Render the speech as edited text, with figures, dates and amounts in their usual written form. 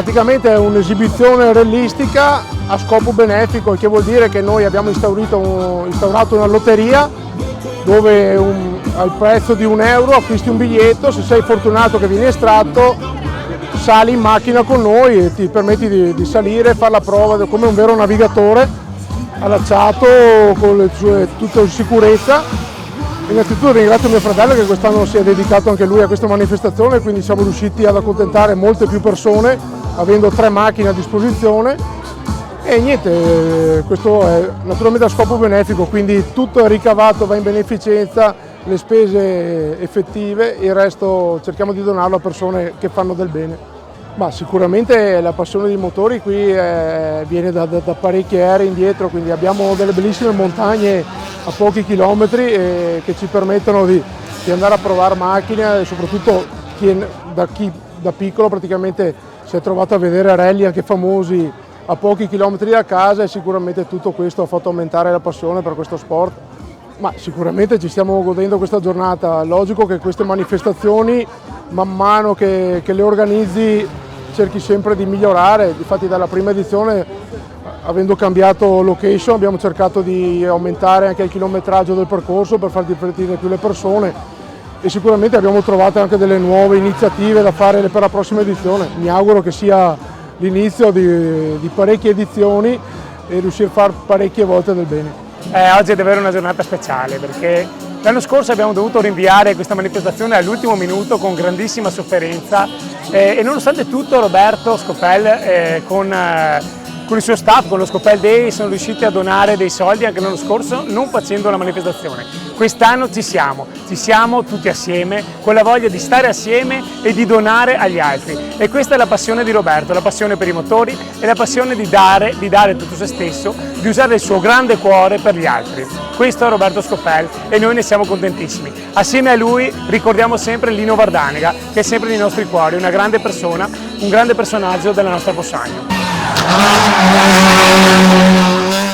praticamente è un'esibizione realistica a scopo benefico, che vuol dire che noi abbiamo instaurato una lotteria dove al prezzo di €1 acquisti un biglietto, se sei fortunato che vieni estratto sali in macchina con noi e ti permetti di salire e fare la prova come un vero navigatore allacciato con le sue tutto in sicurezza. Innanzitutto ringrazio mio fratello che quest'anno si è dedicato anche lui a questa manifestazione, quindi siamo riusciti ad accontentare molte più persone avendo 3 macchine a disposizione e niente, questo è naturalmente a scopo benefico, quindi tutto è ricavato, va in beneficenza, le spese effettive, il resto cerchiamo di donarlo a persone che fanno del bene. Ma sicuramente la passione dei motori qui viene da parecchie ere indietro, quindi abbiamo delle bellissime montagne a pochi chilometri che ci permettono di andare a provare macchine, e soprattutto chi da piccolo praticamente si è trovato a vedere rally anche famosi a pochi chilometri da casa, e sicuramente tutto questo ha fatto aumentare la passione per questo sport. Ma sicuramente ci stiamo godendo questa giornata, logico che queste manifestazioni man mano che le organizzi cerchi sempre di migliorare, infatti dalla prima edizione avendo cambiato location abbiamo cercato di aumentare anche il chilometraggio del percorso per far divertire più le persone e sicuramente abbiamo trovato anche delle nuove iniziative da fare per la prossima edizione. Mi auguro che sia l'inizio di parecchie edizioni e riuscire a fare parecchie volte del bene. Oggi è davvero una giornata speciale perché l'anno scorso abbiamo dovuto rinviare questa manifestazione all'ultimo minuto con grandissima sofferenza e nonostante tutto Roberto Scopel con il suo staff, con lo Scopel Day, sono riusciti a donare dei soldi anche l'anno scorso non facendo la manifestazione. Quest'anno ci siamo tutti assieme con la voglia di stare assieme e di donare agli altri e questa è la passione di Roberto, la passione per i motori e la passione di dare tutto se stesso, di usare il suo grande cuore per gli altri. Questo è Roberto Scopel e noi ne siamo contentissimi. Assieme a lui ricordiamo sempre Lino Vardanega, che è sempre nei nostri cuori, una grande persona, un grande personaggio della nostra Possagno.